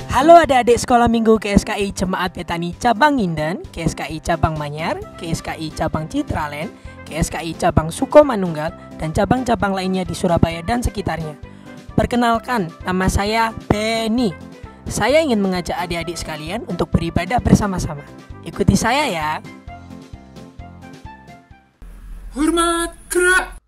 Halo adik-adik sekolah minggu KSKI Jemaat Betani Cabang Nginden, KSKI Cabang Manyar, KSKI Cabang Citraland, KSKI Cabang Sukomanunggal, dan cabang-cabang lainnya di Surabaya dan sekitarnya. Perkenalkan, nama saya Benny. Saya ingin mengajak adik-adik sekalian untuk beribadah bersama-sama. Ikuti saya ya. Hormat, gerak!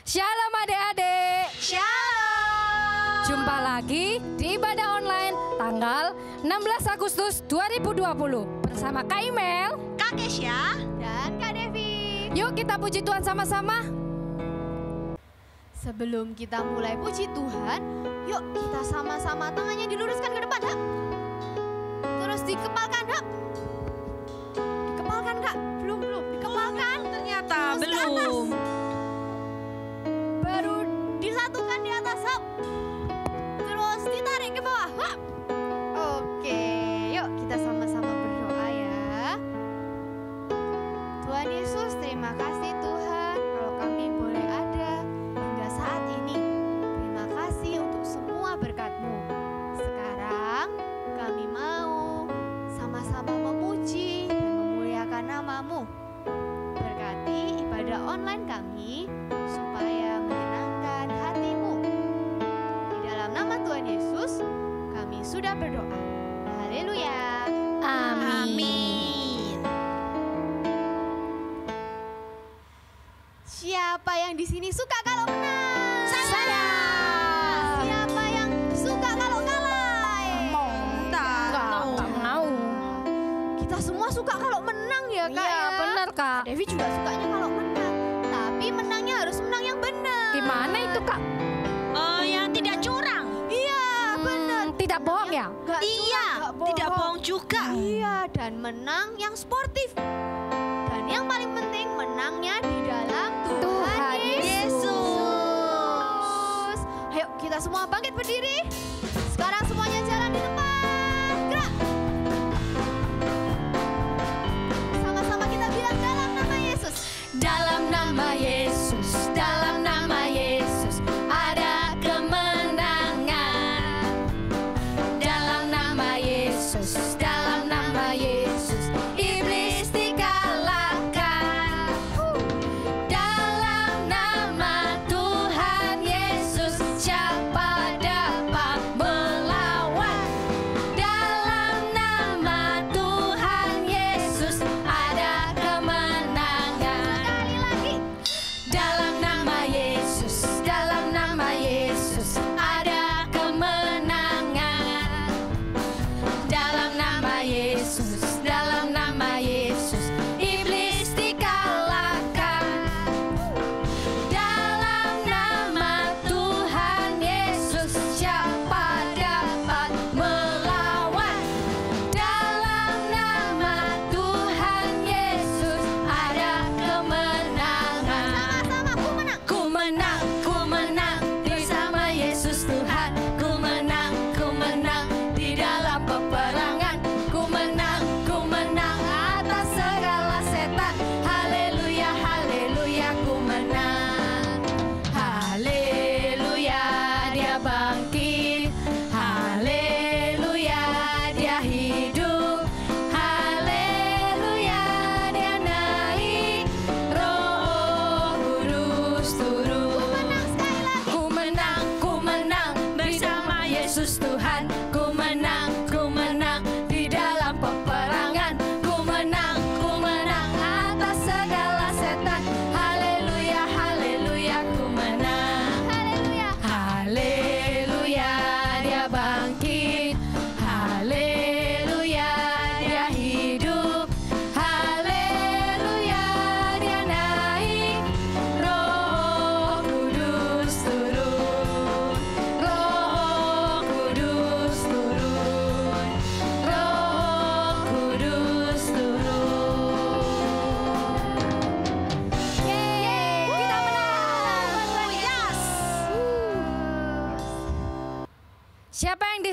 Shalom adik-adik. Shalom. Jumpa lagi di ibadah online tanggal 16 Agustus 2020 bersama Kak Imel, Kak Kesya, dan Kak Devi. Yuk kita puji Tuhan sama-sama. Sebelum kita mulai puji Tuhan, yuk kita sama-sama tangannya diluruskan ke depan, Kak. Terus dikepalkan, Kak. Dikepalkan, Kak. Belum, dikepalkan. Ternyata Terus ke atas. belum. Baru disatukan di atas, Kak. Terus ditarik ke bawah, Kak. Oke, yuk kita sama-sama berdoa ya. Tuhan Yesus, terima kasih Tuhan kalau kami boleh ada hingga saat ini. Terima kasih untuk semua berkat-Mu. Sekarang kami mau sama-sama memuji dan memuliakan nama-Mu. Berkati ibadah online kami supaya menyenangkan hati-Mu. Di dalam nama Tuhan Yesus kami sudah berdoa. Haleluya. Amin. Siapa yang di sini suka kalau menang? Saya. Siapa yang suka kalau kalah? Nggak mau. Kita semua suka kalau menang ya, Kak. Iya ya? benar Kak. Devi juga sukanya kalau menang. Tapi menangnya harus menang yang benar. Gimana itu Kak? Yang tidak curang. Iya, benar. Tidak bohong ya? Nggak Iya, curang, nggak tidak bohong juga. Iya, dan menang yang sportif. Dan yang paling penting menangnya di dalam Tuhan Tuhan Yesus. Ayo kita semua bangkit berdiri. Sekarang semuanya jalan di tempat. Gerak. Sama-sama kita bilang dalam nama Yesus. Dalam nama Yesus, dalam nama Yesus ada kemenangan. Dalam nama Yesus, dalam nama Yesus iblis dikalahkan. Dalam nama Tuhan Yesus siapa dapat melawan?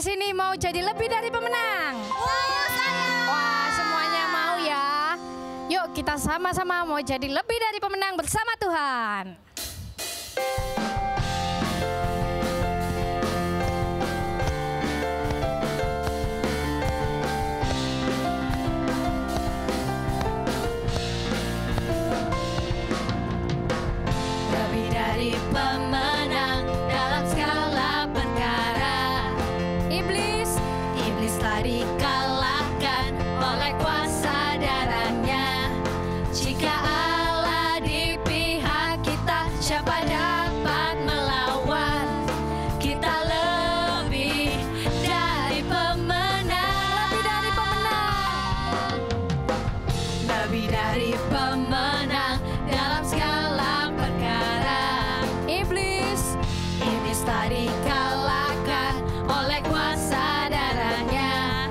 di sini mau jadi lebih dari pemenang? Wah, semuanya mau ya. Yuk kita sama-sama mau jadi lebih dari pemenang bersama Tuhan. Lebih dari pemenang dalam segala perkara. Iblis telah dikalahkan oleh kuasa darahnya. Jika Allah di pihak kita, siapa dapat melawan? Kita lebih dari pemenang. Lebih dari pemenang dalam segala perkara. Iblis telah dikalahkan oleh kuasa darahnya.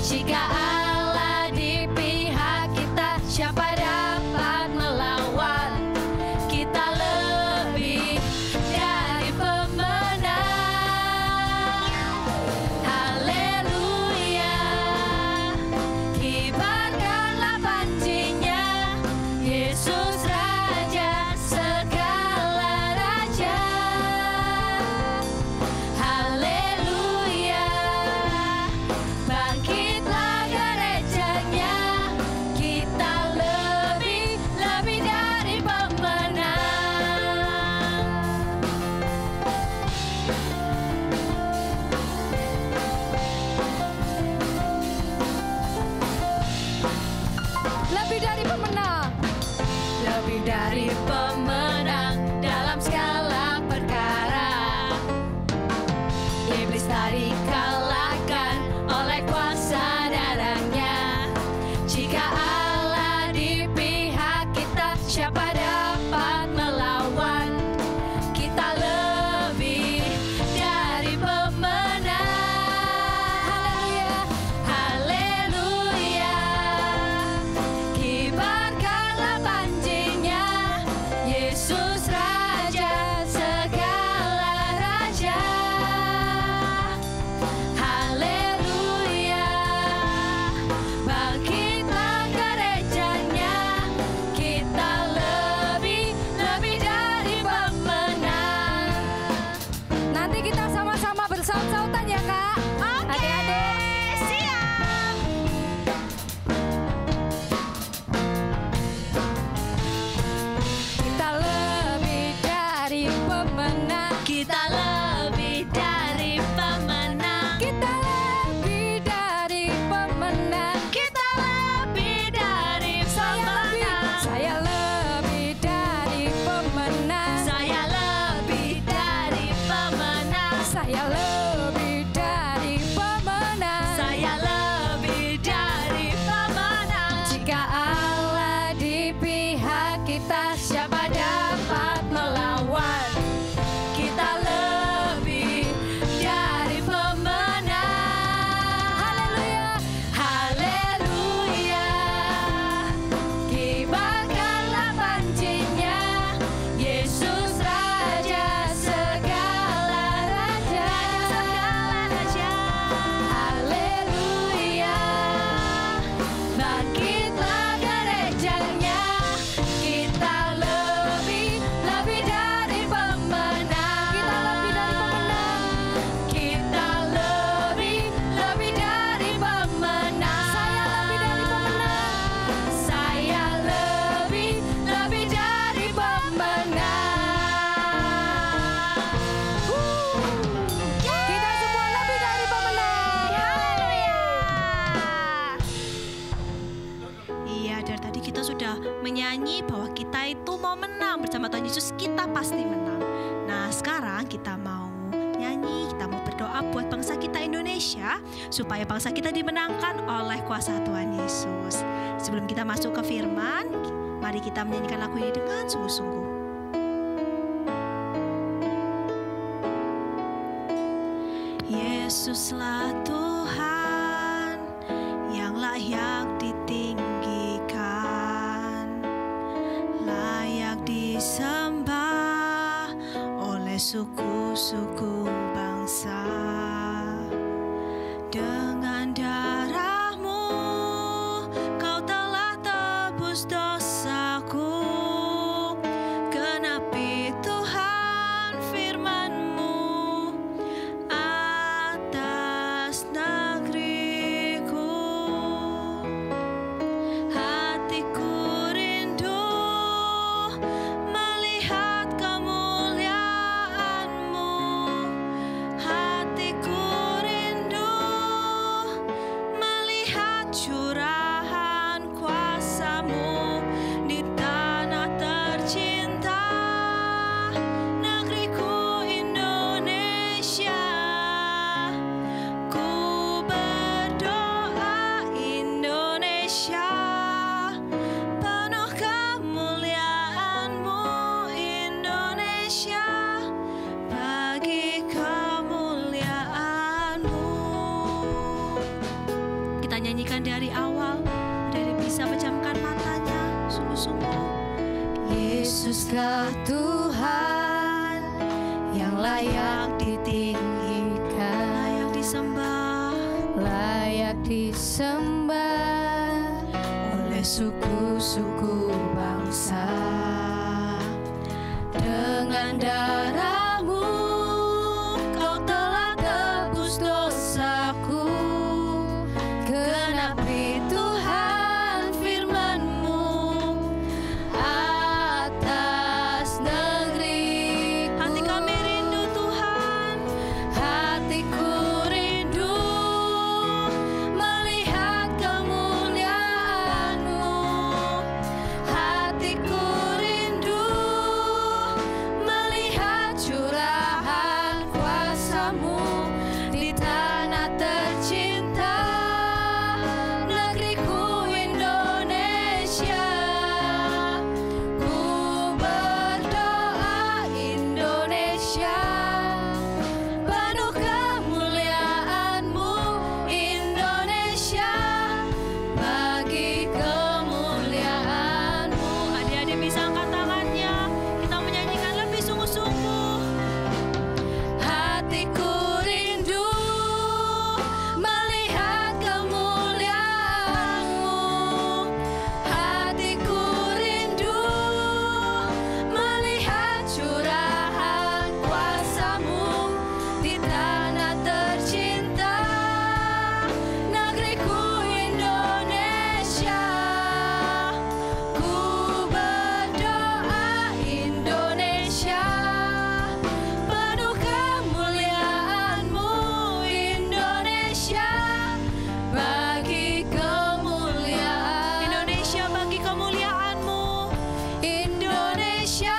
Jika Allah di pihak kita, siapa dapat melawan? Kita lebih dari pemenang. Haleluya, kibarkanlah pancinya, Yesus Raja segala raja. Haleluya, bangkitlah gerejanya, kita lebih dari pemenang. Lebih dari pemenang. Lebih dari pemenang dalam segala perkara. Iblis telah dikalahkan oleh kuasa darahnya. Jika Allah di pihak kita, siapa dapat melawan? Kita lebih dari pemenang. Haleluya, kibarkanlah pancinya, Yesus Raja segala raja. Haleluya, bangkitlah gerejanya, kita lebih dari pemenang. Nanti kita sama-sama bersaut-sautan ya Kak. Adik-adik. Siap. Kita lebih dari pemenang. Kita lebih dari pemenang. Kita lebih dari pemenang. Kita lebih dari pemenang. Saya lebih dari pemenang. Saya lebih dari pemenang. Saya lebih dari pemenang. Saya lebih dari pemenang. Jika Allah di pihak kita, Siapa dapat melawan? Kita lebih dari pemenang. haleluya. Haleluya, kibarkanlah pancinya, Yesus Raja segala raja. Haleluya, bangkitlah gerejanya, kita lebih dari pemenang. Kita lebih dari pemenang. Saya lebih dari pemenang. Kita semua lebih dari pemenang. Iya, dari tadi kita sudah menyanyi bahwa kita itu mau menang bersama Tuhan Yesus, kita pasti menang. Nah, sekarang kita mau nyanyi, kita mau berdoa buat bangsa kita Indonesia supaya bangsa kita dimenangkan oleh kuasa Tuhan Yesus. Sebelum kita masuk ke firman, mari kita menyanyikan lagu ini dengan sungguh-sungguh. Yesuslah Tuhan yang layak ditinggikan, layak disembah oleh suku-suku bangsa. nyanyikan dari awal, dari bisa pejamkan matanya sungguh-sungguh. Yesuskah Tuhan yang layak ditinggikan, Layak disembah oleh suku-suku bangsa. Dengan darah-Mu Kau telah tebus dosaku. Genapi Tuhan firman-Mu atas negeriku. hati kami rindu Tuhan. Hatiku rindu melihat kemuliaan-Mu. Hatiku rindu melihat curahan kuasa-Mu di tanah tercinta, negeriku Indonesia. Ku berdoa Indonesia, penuh kemuliaan-Mu Indonesia, bagi kemuliaan-Mu. Adik-adik bisa angkat tangannya, kita menyanyikan lebih sungguh-sungguh. Hatiku rindu melihat kemuliaan-Mu. Hatiku rindu melihat curahan kuasa-Mu di tanah tercinta, negeriku Indonesia. Ku berdoa Indonesia, penuh kemuliaan-Mu Indonesia, bagi kemuliaan. Indonesia bagi kemuliaan-Mu. Indonesia,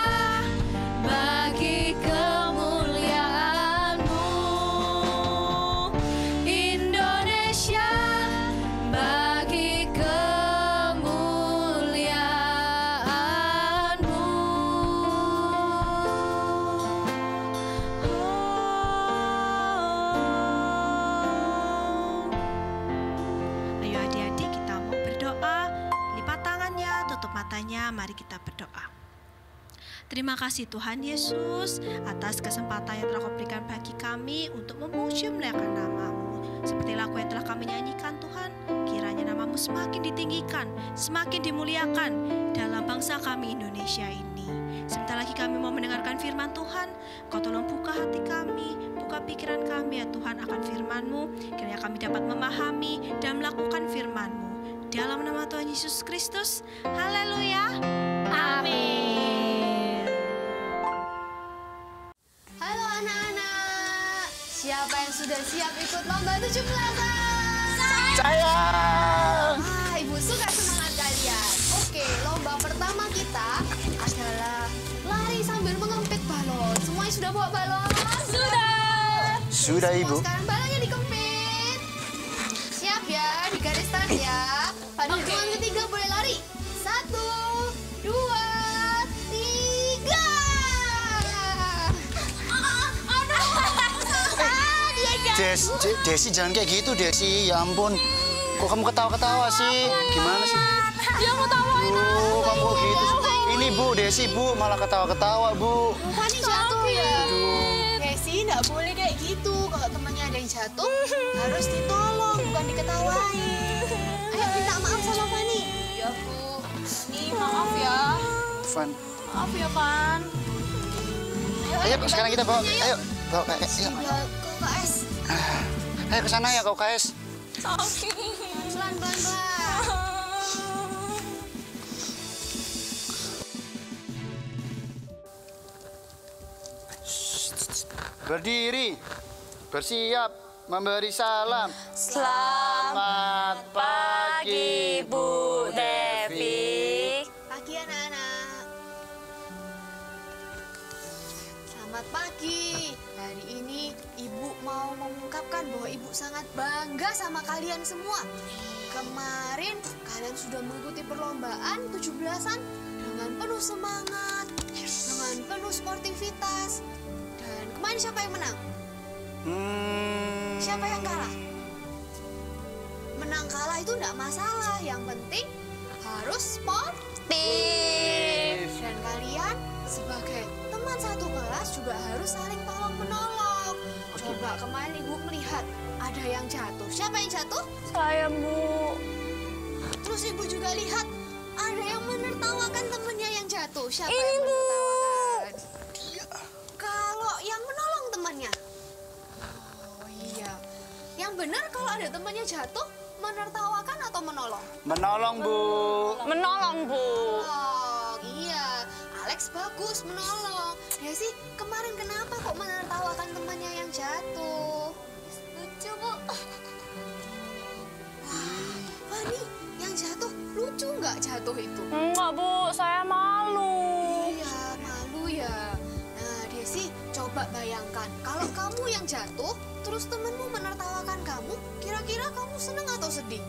bagi kemuliaan-Mu. Indonesia, bagi kemuliaan-Mu. Ayo adik-adik, kita mau berdoa. Lipat tangannya, tutup matanya, mari kita berdoa. Terima kasih Tuhan Yesus atas kesempatan yang telah Kau berikan bagi kami untuk memuji memuliakan nama-Mu. Seperti lagu yang telah kami nyanyikan Tuhan, kiranya nama-Mu semakin ditinggikan, semakin dimuliakan dalam bangsa kami Indonesia ini. Sebentar lagi kami mau mendengarkan firman Tuhan. Kau tolong buka hati kami, buka pikiran kami ya Tuhan akan firman-Mu. Kiranya kami dapat memahami dan melakukan firman-Mu. Dalam nama Tuhan Yesus Kristus, haleluya, amin. Halo anak-anak, siapa yang sudah siap ikut lomba 17-an? Saya. Ibu suka semangat kalian. Oke, lomba pertama kita adalah lari sambil mengempit balon. Semuanya sudah bawa balon? Sudah, Ibu. Sekarang balonnya dikempit. Siap ya, di garis start ya. Pada hitungan ketiga boleh lari. 1, 2, 3. Desi jangan kayak gitu, Desi. Ya ampun. Kok kamu ketawa-ketawa sih? Gimana sih? Dia mau tawain aku. Kamu kok gitu. Ini Bu, Desi Bu, malah ketawa-ketawa Bu. Fani jatuh ya. Desi nggak boleh kayak gitu. Kalau temannya ada yang jatuh, harus ditolong, bukan diketawain. Ayo minta maaf sama Fani. Ya Bu. Nih maaf ya. Van. Maaf ya, Pan. Ayo sekarang kita bawa. Ayo bawa ke ayo. Ya, ke KS. Ayo ke sana ya kau KS. Pelan-pelan. Berdiri. Bersiap memberi salam. Selamat pagi, Bu Devi. Pagi anak-anak. Selamat pagi. Hari ini Ibu mau mengungkapkan bahwa Ibu sangat bangga sama kalian semua. Kemarin kalian sudah mengikuti perlombaan 17-an dengan penuh semangat, dengan penuh sportivitas. Dan kemarin siapa yang menang? Siapa yang kalah? menang kalah itu enggak masalah. Yang penting harus sportif. Dan kalian sebagai teman satu kelas juga harus saling tolong menolong. Coba kemarin ibu melihat ada yang jatuh. Siapa yang jatuh? Saya, Bu. Terus ibu juga lihat ada yang menertawakan temannya yang jatuh. Siapa yang menertawakan? Kalau yang menolong temannya. Oh iya. Yang benar kalau ada temannya jatuh, menertawakan atau menolong? Menolong, Bu. Menolong, Bu. Menolong, iya. Alex bagus menolong. Desi, kemarin kenapa kok menertawakan temannya yang jatuh? Lucu, Bu. Wah, Fani, yang jatuh lucu nggak jatuh itu? Enggak, Bu. Saya malu. Iya, malu ya. Nah, Desi, coba bayangkan kalau kamu yang jatuh, terus temenmu menertawakan kamu, kira-kira kamu seneng atau sedih?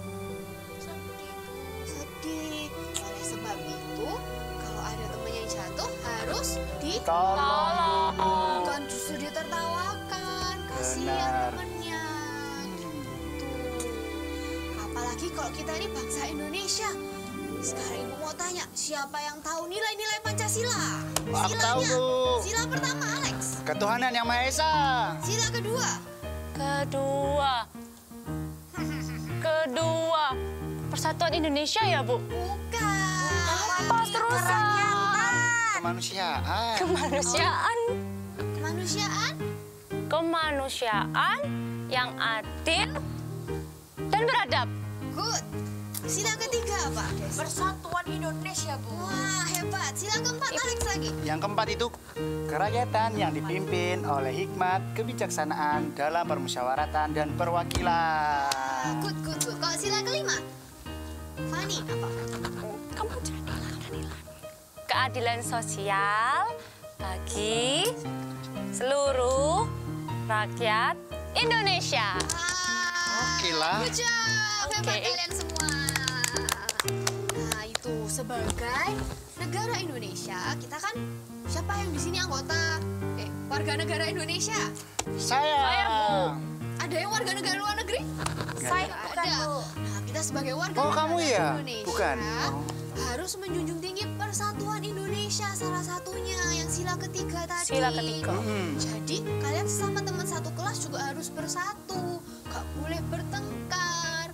Sedih. Oleh sebab itu, kalau ada temennya yang jatuh, harus Tolong, Bu. bukan justru ditertawakan. Kasihan temennya. Tuh. Apalagi kalau kita ini bangsa Indonesia. Sekarang ibu mau tanya, siapa yang tahu nilai-nilai Pancasila? Aku tahu, Bu. Sila pertama, Alex. Ketuhanan Yang Maha Esa. Sila kedua. Kedua. Persatuan Indonesia ya, Bu? Bukan. Apa terusan? Kemanusiaan. Kemanusiaan. Kemanusiaan. Kemanusiaan yang adil dan beradab. Good. Sila ketiga apa? Persatuan Indonesia, Bu. Wah, hebat. Sila keempat, Alex lagi. Yang keempat itu kerakyatan yang dipimpin oleh hikmat, kebijaksanaan dalam permusyawaratan dan perwakilan. Good. Kalau sila kelima? Fani, apa? Kamu keadilan sosial bagi seluruh rakyat Indonesia. Oke lah. Good job. Hebat Oke. kalian semua. Nah, itu sebagai negara Indonesia, kita kan siapa yang di sini anggota? Warga negara Indonesia. Saya, Bu. Ada yang warga negara luar negeri? Saya Nggak bukan, ada. Bu. Nah, kita sebagai warga Oh, negara kamu ya? Indonesia Bukan. harus menjunjung tinggi persatuan Indonesia, salah satunya yang sila ketiga tadi. Sila ketiga. Jadi kalian sesama teman satu kelas juga harus bersatu, gak boleh bertengkar.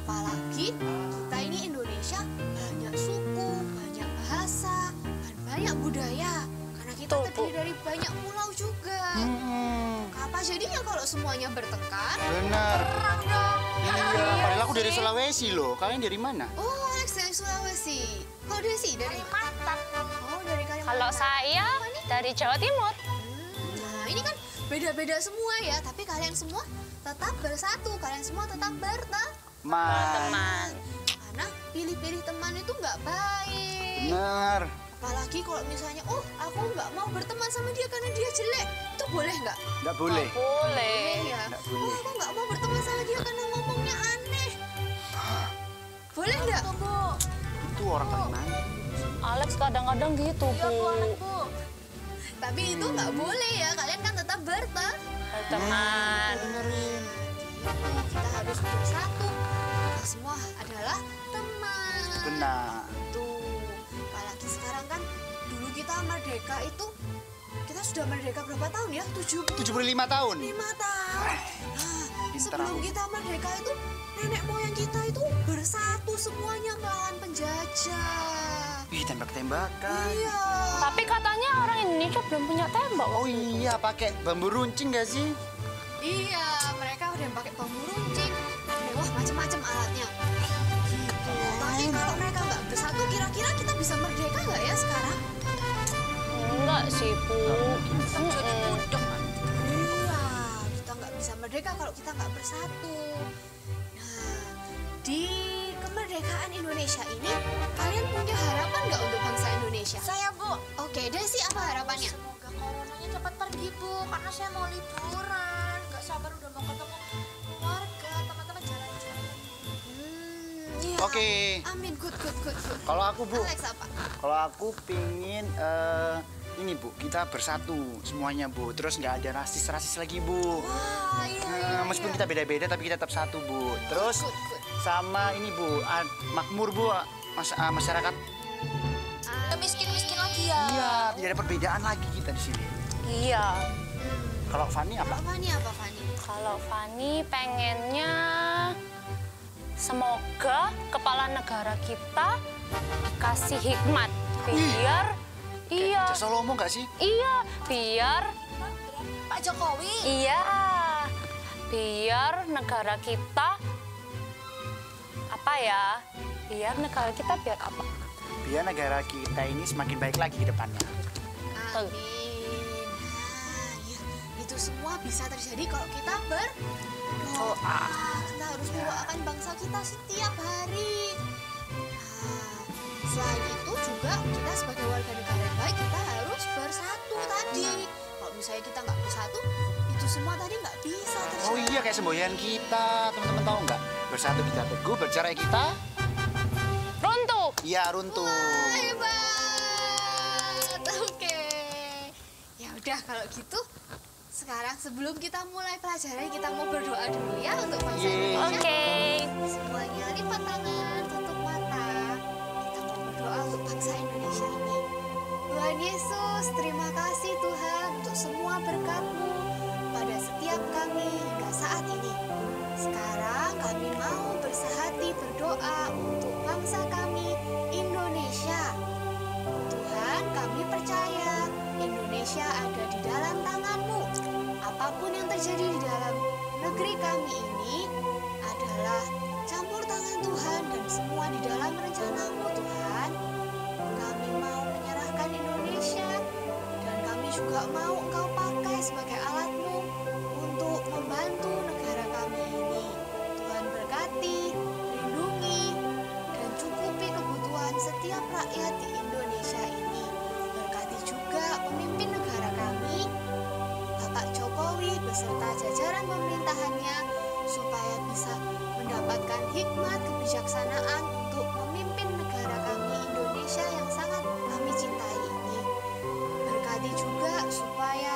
Apalagi kita ini Indonesia banyak suku, banyak bahasa, dan banyak budaya. Karena kita Betul, Bu. terdiri dari banyak pulau juga. Apa jadinya kalau semuanya bertengkar? Benar. Perang dong. Iya, padahal aku dari Sulawesi loh. Kalian dari mana? Oh, Alex dari Sulawesi. Kalau Desi dari Kalimantan. Oh, dari Kalimantan. Kalau saya dari Jawa Timur. Nah, ini kan beda-beda semua ya, tapi kalian semua tetap bersatu, kalian semua tetap Teman. karena pilih-pilih teman itu nggak baik. Benar. Apalagi kalau misalnya, oh aku nggak mau berteman sama dia karena dia jelek, itu boleh nggak? Nggak boleh. Boleh. Ya. Nggak Oh boleh. aku nggak mau berteman sama dia karena ngomongnya aneh. Boleh nggak? Itu orang Kalimantan. Alex kadang-kadang gitu, Bu. Tapi itu nggak boleh ya, kalian kan tetap Teman. Dengerin. Kita harus bersatu. Kita semua adalah teman. Benar. Tuh, apalagi sekarang kan dulu kita merdeka itu kita sudah merdeka berapa tahun ya? 75 tahun. 5 tahun. Nah, Pinter sebelum aku. kita merdeka itu nenek moyang kita itu bersatu semuanya melawan penjajah. Ih, tembak-tembakan. Iya. Tapi katanya orang Indonesia belum punya tembak. Oh iya, pakai bambu runcing gak sih? Iya, mereka udah pakai bambu runcing. Wah, macam-macam alatnya. Gitu. Tapi kalau mereka nggak bersatu, kira-kira kita bisa merdeka nggak ya sekarang? Enggak sih, Bu. Iya, kita nggak bisa merdeka kalau kita nggak bersatu. Nah, di kemerdekaan Indonesia ini, kalian punya harapan nggak untuk bangsa Indonesia? Saya, Bu. Oke, Desi apa harapannya? Semoga coronanya cepat pergi, Bu. Karena saya mau liburan. Gak sabar udah mau ketemu keluarga, teman-teman jalan-jalan. Iya. Oke. Amin, good. Kalau aku, Bu. Alex apa? Kalau aku pingin ini, Bu, kita bersatu semuanya, Bu. Terus nggak ada rasis lagi, Bu. Wah, iya. Meskipun kita beda-beda tapi kita tetap satu, Bu. Terus Good. sama ini Bu, makmur Bu, masyarakat. Miskin-miskin lagi ya. Iya, tidak ada perbedaan lagi kita di sini. Iya. Kalau Fani apa? Kalau Fani pengennya semoga kepala negara kita kasih hikmat biar iya. Raja Salomo nggak sih? Iya, biar Pak Jokowi. iya. Biar negara kita apa ya? Biar negara kita biar apa? Biar negara kita ini semakin baik lagi ke depannya. Tuh. Itu semua bisa terjadi kalau kita berdoa. Kita harus mendoakan bangsa kita setiap hari. Selain itu juga kita sebagai warga negara yang baik kita harus bersatu tadi. Kalau misalnya kita nggak bersatu, itu semua tadi nggak bisa terjadi. Oh iya, kayak semboyan kita, teman-teman tahu nggak? Bersatu kita teguh, bercerai kita Runtuh. ya runtuh. Hebat. Oke. Ya udah kalau gitu sekarang sebelum kita mulai pelajaran kita mau berdoa dulu ya untuk bangsa Indonesia. Oke. Semuanya lipat tangan, tutup mata. Kita mau berdoa untuk bangsa Indonesia ini. Tuhan Yesus, terima kasih Tuhan untuk semua berkat-Mu pada setiap kami hingga saat ini. Sekarang kami mau bersehati berdoa untuk bangsa kami, Indonesia. Tuhan, kami percaya Indonesia ada di dalam tangan-Mu. Apapun yang terjadi di dalam negeri kami ini adalah campur tangan Tuhan dan semua di dalam rencana-Mu Tuhan. Kami mau menyerahkan Indonesia dan kami juga mau Engkau pakai sebagai alat-Mu untuk membantu negara kami ini. Tuhan berkati, lindungi, dan cukupi kebutuhan setiap rakyat di Indonesia ini. Berkati juga pemimpin negara kami, Bapak Jokowi beserta jajaran pemerintahannya, supaya bisa mendapatkan hikmat kebijaksanaan untuk memimpin negara kami Indonesia yang sangat kami cintai ini. Berkati juga supaya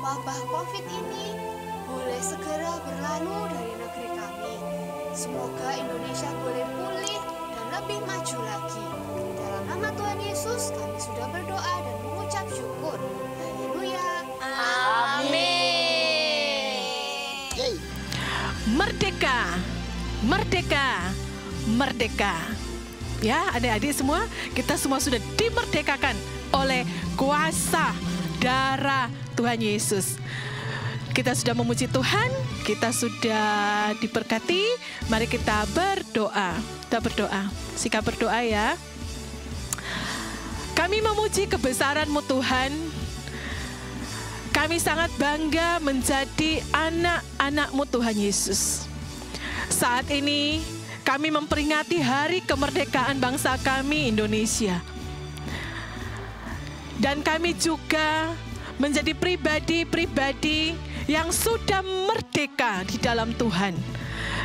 wabah COVID ini boleh segera berlalu dari negeri kami. Semoga Indonesia boleh pulih dan lebih maju lagi. Dalam nama Tuhan Yesus kami sudah berdoa dan mengucap syukur. Haleluya. Amin. Yeay. Merdeka, merdeka, merdeka. Ya, adik-adik semua, kita semua sudah dimerdekakan oleh kuasa darah Tuhan Yesus. Kita sudah memuji Tuhan, kita sudah diberkati. Mari kita berdoa. Kita berdoa. Sikap berdoa ya. Kami memuji kebesaran-Mu Tuhan. Kami sangat bangga menjadi anak-anak-Mu Tuhan Yesus. Saat ini kami memperingati hari kemerdekaan bangsa kami Indonesia. Dan kami juga menjadi pribadi-pribadi yang sudah merdeka di dalam Tuhan.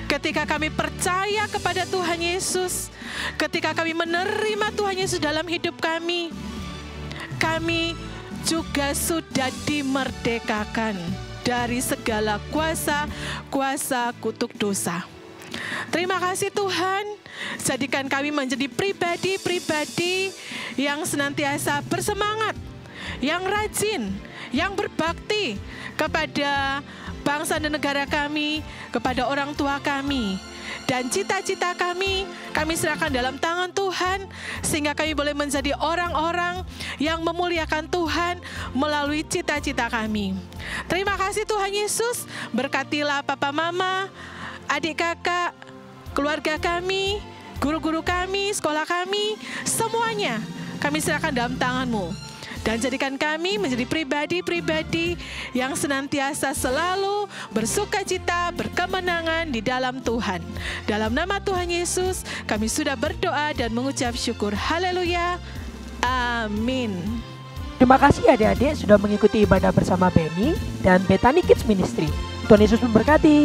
Ketika kami percaya kepada Tuhan Yesus, ketika kami menerima Tuhan Yesus dalam hidup kami, kami juga sudah dimerdekakan dari segala kuasa kutuk dosa. Terima kasih Tuhan, jadikan kami menjadi pribadi-pribadi yang senantiasa bersemangat, yang rajin, yang berbakti kepada bangsa dan negara kami, kepada orang tua kami. Dan cita-cita kami serahkan dalam tangan Tuhan, sehingga kami boleh menjadi orang-orang yang memuliakan Tuhan melalui cita-cita kami. Terima kasih Tuhan Yesus, berkatilah Papa Mama, adik kakak, keluarga kami, guru-guru kami, sekolah kami, semuanya kami serahkan dalam tangan-Mu. Dan jadikan kami menjadi pribadi-pribadi yang senantiasa selalu bersukacita, berkemenangan di dalam Tuhan. Dalam nama Tuhan Yesus, kami sudah berdoa dan mengucap syukur. Haleluya. Amin. Terima kasih adik-adik sudah mengikuti ibadah bersama Benny dan Bethany Kids Ministry. Tuhan Yesus memberkati.